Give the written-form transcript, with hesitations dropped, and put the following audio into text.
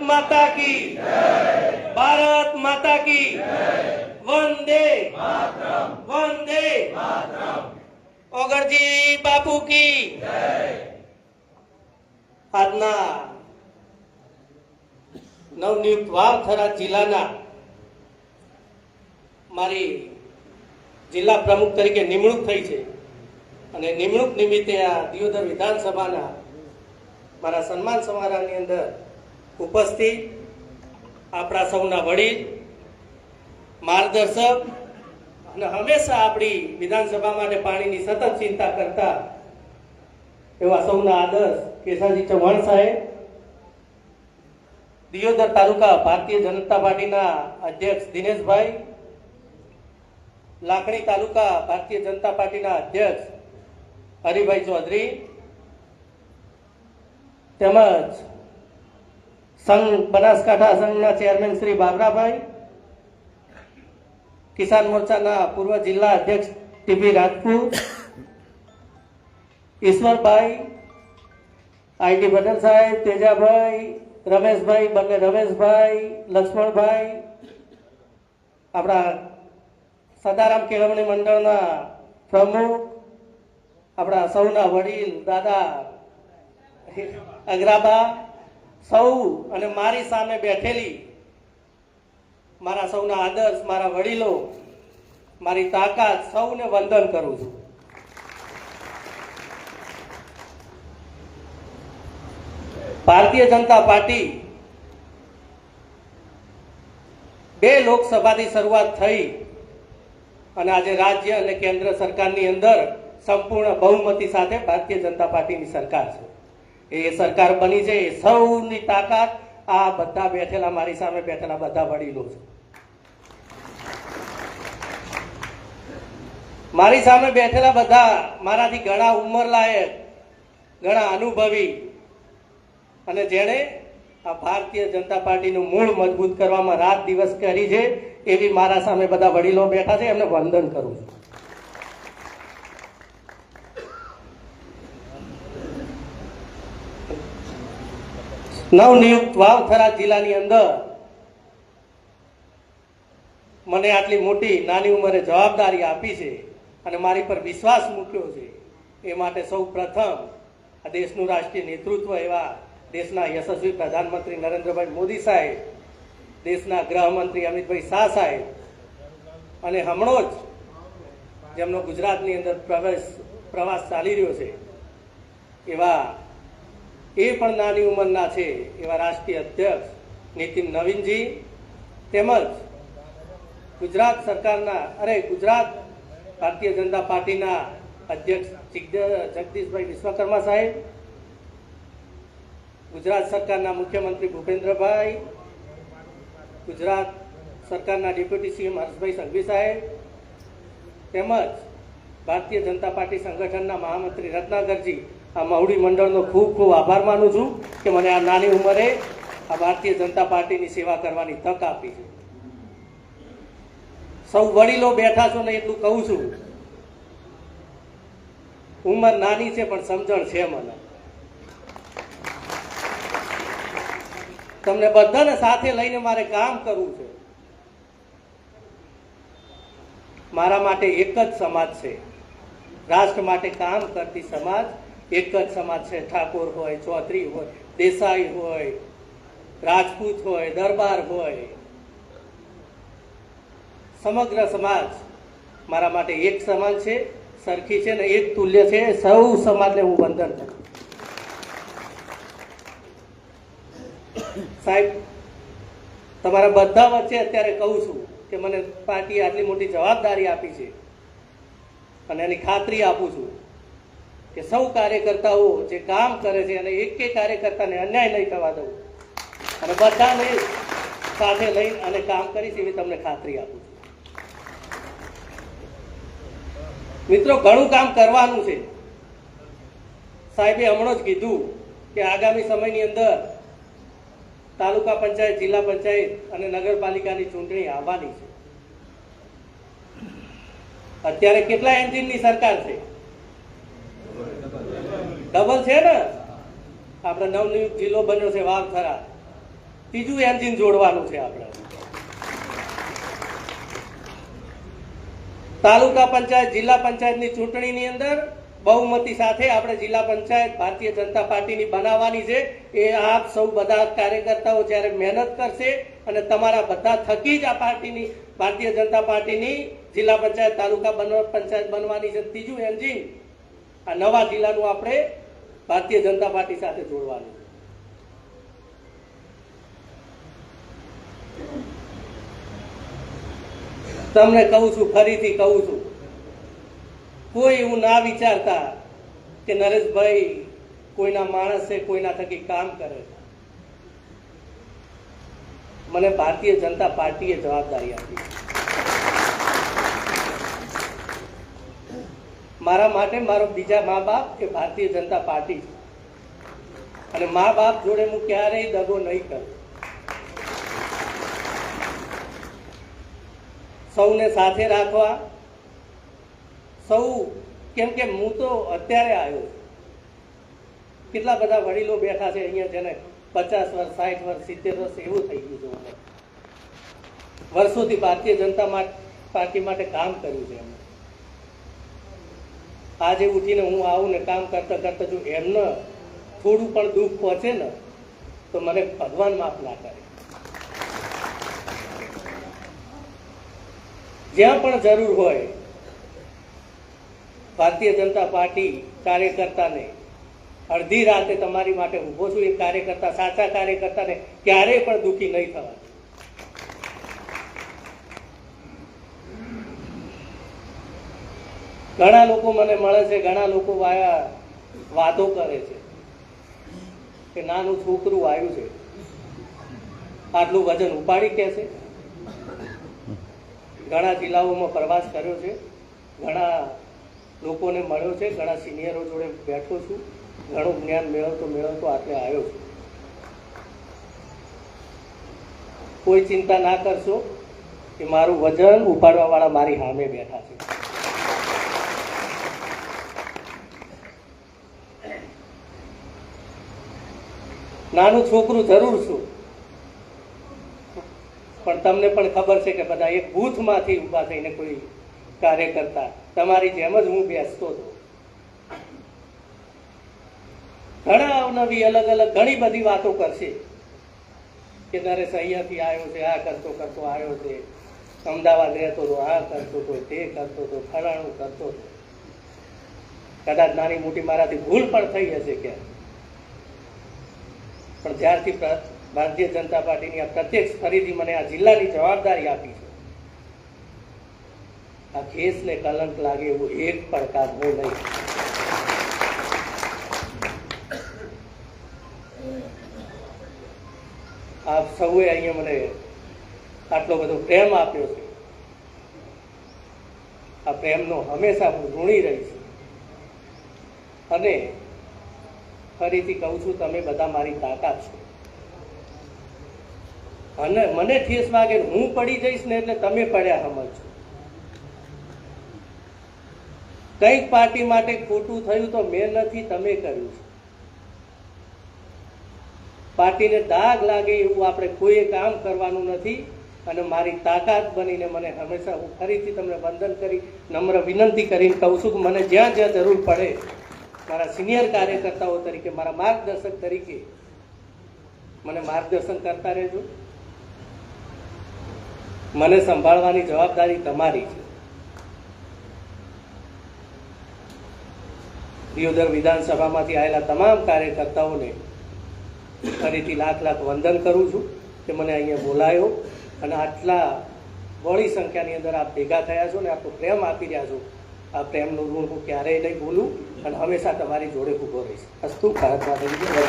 माता की भारत माता की वंदे वंदे ओगरजी बापू की આજના નવનિયુક્ત વાવથરા જિલ્લાના મારી જિલ્લા પ્રમુખ તરીકે નિમણૂક થઈ છે અને નિમણૂક નિમિત્તે આ દિયોદર વિધાનસભાના મારા સન્માન સમારોહની અંદર ઉપસ્થિત આપણા સૌના વડીલ માર્ગદર્શક અને હંમેશા આપણી વિધાનસભા માટે પાણીની સતત ચિંતા કરતા એવા સૌના આદર્શ કેસાજી ચૌહાણ સાહેબ, દિયોદર તાલુકા ભારતીય જનતા પાર્ટીના અધ્યક્ષ દિનેશભાઈ, લાખણી તાલુકા ભારતીય જનતા પાર્ટીના અધ્યક્ષ હરિભાઈ ચૌધરી, તેમજ સંઘ બનાસકાંઠા સંઘના ચેરમેન શ્રી બાબરાભાઈ, કિસાન મોરચાના પૂર્વ જિલ્લા અધ્યક્ષ ટીબી રાજપૂત, ઈશ્વરભાઈ, આઈટી પટેલ સાહેબ, તેજાભાઈ, રમેશભાઈ, બંને રમેશભાઈ, લક્ષ્મણભાઈ, આપણા સદારામ કેળવણી મંડળના પ્રમુખ, આપણા સૌના વડીલ દાદા અગ્રાબા, સૌ અને મારી સામે બેઠેલી મારા સૌના આદર્શ, મારા વડીલો, મારી તાકાત, સૌને વંદન કરું છું. ભારતીય જનતા પાર્ટી બે લોકસભાથી શરૂઆત થઈ અને આજે રાજ્ય અને કેન્દ્ર સરકારની અંદર સંપૂર્ણ બહુમતી સાથે ભારતીય જનતા પાર્ટીની સરકાર છે. એ સરકાર બની છે એ સૌની તાકાત આ બધા બેઠેલા, મારી સામે બેઠેલા બધા વડીલો છે. મારી સામે બેઠેલા બધા મારાથી ઘણા ઉંમરલાયક, ઘણા અનુભવી અને જેણે આ ભારતીય જનતા પાર્ટીનું મૂળ મજબૂત કરવામાં રાત દિવસ કરી છે એવી મારા સામે બધા વડીલો બેઠા છે, એમને વંદન કરું છું. નવનિયુક્ત વાવથરા જિલ્લાની અંદર મને આટલી મોટી નાની ઉંમરે જવાબદારી આપી છે અને મારી પર વિશ્વાસ મૂક્યો છે એ માટે સૌ પ્રથમ આ દેશનું રાષ્ટ્રીય નેતૃત્વ એવા દેશના યશસ્વી પ્રધાનમંત્રી નરેન્દ્રભાઈ મોદી સાહેબ, દેશના ગૃહમંત્રી અમિતભાઈ શાહ સાહેબ અને હમણો જ જેમનો ગુજરાતની અંદર પ્રવાસ ચાલી રહ્યો છે એવા એ પણ નાની ઉંમરના છે એવા રાષ્ટ્રીય અધ્યક્ષ નીતિન નવીનજી, તેમજ ગુજરાત સરકારના ગુજરાત ભારતીય જનતા પાર્ટીના અધ્યક્ષ જગદીશભાઈ વિશ્વકર્મા સાહેબ, ગુજરાત સરકારના મુખ્યમંત્રી ભૂપેન્દ્રભાઈ, ગુજરાત સરકારના ડેપ્યુટી સીએમ હર્ષભાઈ સંઘવી સાહેબ, તેમજ ભારતીય જનતા પાર્ટી સંગઠનના મહામંત્રી રત્નાકરજી, આ મહુડી મંડળનો ખૂબ ખૂબ આભાર માનું છું કે મને આ નાની ઉંમરે આ ભારતીય જનતા પાર્ટીની સેવા કરવાની તક આપી છે. સૌ વડીલો બેઠા છો ને એટલું કહું છું, ઉંમર નાની છે પણ સમજણ છે મને. તમને બધાને સાથે લઈને મારે કામ કરવું છે. મારા માટે એક જ સમાજ છે, રાષ્ટ્ર માટે કામ કરતી સમાજ એક જ સમાજ છે. ઠાકોર હોય, ચૌધરી હોય, દેસાઈ હોય, રાજપૂત હોય, દરબાર હોય, સમગ્ર સમાજ મારા માટે એક સમાન છે, સરખી છે ને એક તુલ્ય છે. સૌ સમાજને હું વંદન કરું. સાહેબ, તમારા બધા વચ્ચે અત્યારે કહું છું કે મને પાર્ટીએ આટલી મોટી જવાબદારી આપી છે અને એની ખાતરી આપું છું કે સૌ કાર્યકર્તાઓ જે કામ કરે છે અને એક કાર્યકર્તાને અન્યાય નહીં થવા દઉં અને બધાને સાથે લઈ અને કામ કરીશ એવી તમને ખાતરી આપું છું. મિત્રો, ઘણું કામ કરવાનું છે. સાહેબે હમણાં જ કીધું કે આગામી સમયની અંદર તાલુકા પંચાયત, જિલ્લા પંચાયત અને નગરપાલિકાની ચૂંટણી આવવાની છે. અત્યારે કેટલા એન્જિનની સરકાર છે? ડબલ છે ને. આપણે નવનિયુક્ત જિલ્લો બન્યો છે વાવથરા, ત્રીજું એન્જિન જોડવાનું છે આપણે. તાલુકા પંચાયત જિલ્લા પંચાયતની ચૂંટણીની અંદર બહુમતી સાથે આપણે જિલ્લા પંચાયત ભારતીય જનતા પાર્ટીની બનાવવાની છે. એ આપ સૌ બધા કાર્યકર્તાઓ જ્યારે મહેનત કરશે અને તમારા બધા થકી જ આ પાર્ટીની ભારતીય જનતા પાર્ટીની જિલ્લા પંચાયત તાલુકા પંચાયત બનવાની છે. ત્રીજું એન્જિન આ નવા જિલ્લાનું આપણે ભારતીય જનતા પાર્ટી સાથે જોડવાનું. તમને કહું છું, ફરીથી કહું છું, કોઈ એવું ના વિચારતા કે નરેશભાઈ કોઈના માણસ છે, કોઈના થકી કામ કરે. મને ભારતીય જનતા પાર્ટીએ જવાબદારી આપી. મારા માટે મારો બીજા મા બાપ એ ભારતીય જનતા પાર્ટી છે અને મા બાપ જોડે હું ક્યારેય દગો નહીં કરું. સૌને સાથે રાખવા, સૌ કેમ કે હું તો અત્યારે આવ્યો છું. કેટલા બધા વડીલો બેઠા છે અહીંયા જેને 50 વર્ષ 60 વર્ષ 70 વર્ષ એવું થઈ ગયું છે. વર્ષોથી ભારતીય જનતા પાર્ટી માટે કામ કર્યું છે એમને. આજે ઉઠીને હું આવું ને કામ કરતા કરતા જો એમને થોડું પણ દુઃખ પહોંચે ને તો મને ભગવાન માફ ના કરે. જ્યાં પણ જરૂર હોય ભારતીય જનતા પાર્ટી કાર્યકર્તાને અડધી રાતે તમારી માટે ઊભો છું. એ કાર્યકર્તા, સાચા કાર્યકર્તાને ક્યારેય પણ દુઃખી નહીં થવા. ઘણા લોકો મને મળે છે, ઘણા લોકો વાતો કરે છે કે નાનું છોકરું આવ્યું છે, આટલું વજન ઉપાડી કે છે. ઘણા જિલ્લાઓમાં પ્રવાસ કર્યો છે, ઘણા લોકોને મળ્યો છે, ઘણા સિનિયરો જોડે બેઠો છું, ઘણું જ્ઞાન મેળવતો આટલે આવ્યો છું. કોઈ ચિંતા ના કરશો કે મારું વજન ઉપાડવા વાળા મારી સામે બેઠા છે. નાનું છોકરું જરૂર છું, પણ તમને પણ ખબર છે કે બધા એક બૂથમાંથી ઊભા થઈને કોઈ કાર્યકર્તા તમારી જેમ જ હું બેસતો હતો. ઘણા અવનવી અલગ અલગ ઘણી બધી વાતો કરશે કે નરેશ અહીંયાથી આવ્યો છે, આ કરતો આવ્યો છે, અમદાવાદ રહેતો હતો, આ કરતો હતો, તે કરતો હતો, ફલાણું કરતો હતો. કદાચ નાની મોટી મારાથી ભૂલ પણ થઈ હશે ક્યાં, પણ જ્યારથી ભારતીય જનતા પાર્ટીની આ પ્રત્યક્ષ ફરીથી મને આ જિલ્લાની જવાબદારી આપી છે, આ કેસને કલંક લાગે એવું એક પણ કામ હું નહીં. આપ સૌએ અહીંયા મને આટલો બધો પ્રેમ આપ્યો છે. આ પ્રેમનો હંમેશા હું ઋણી રહીશ. અને ફરીથી કહું છું, તમે બધા મારી તાકાત છો. અને મને ઠેસ વાગે હું પડી જઈશ ને એટલે તમે પડ્યા સમજો. કઈક પાર્ટી માટે ખોટું થયું તો મેં નથી, તમે કર્યું છે. પાર્ટીને દાગ લાગે એવું આપણે કોઈ કામ કરવાનું નથી. અને મારી તાકાત બનીને મને હંમેશા હું ફરીથી તમને વંદન કરી નમ્ર વિનંતી કરીને કહું છું કે મને જ્યાં જ્યાં જરૂર પડે મારા સિનિયર કાર્યકર્તાઓ તરીકે, મારા માર્ગદર્શક તરીકે મને માર્ગદર્શન કરતા રહેજો. મને સંભાળવાની જવાબદારી તમારી છે. દિયોદર વિધાનસભામાંથી આવેલા તમામ કાર્યકર્તાઓને ફરીથી લાખ લાખ વંદન કરું છું કે મને અહીંયા બોલાયો અને આટલા બહોળી સંખ્યાની અંદર આપ ભેગા થયા છો ને આપણો પ્રેમ આપી રહ્યા છો. આ પ્રેમનું ઋણ હું ક્યારેય નહીં ભૂલું અને હંમેશા તમારી જોડે ઊભો રહીશ. અસ્તુ. ભારત માતા કી જય.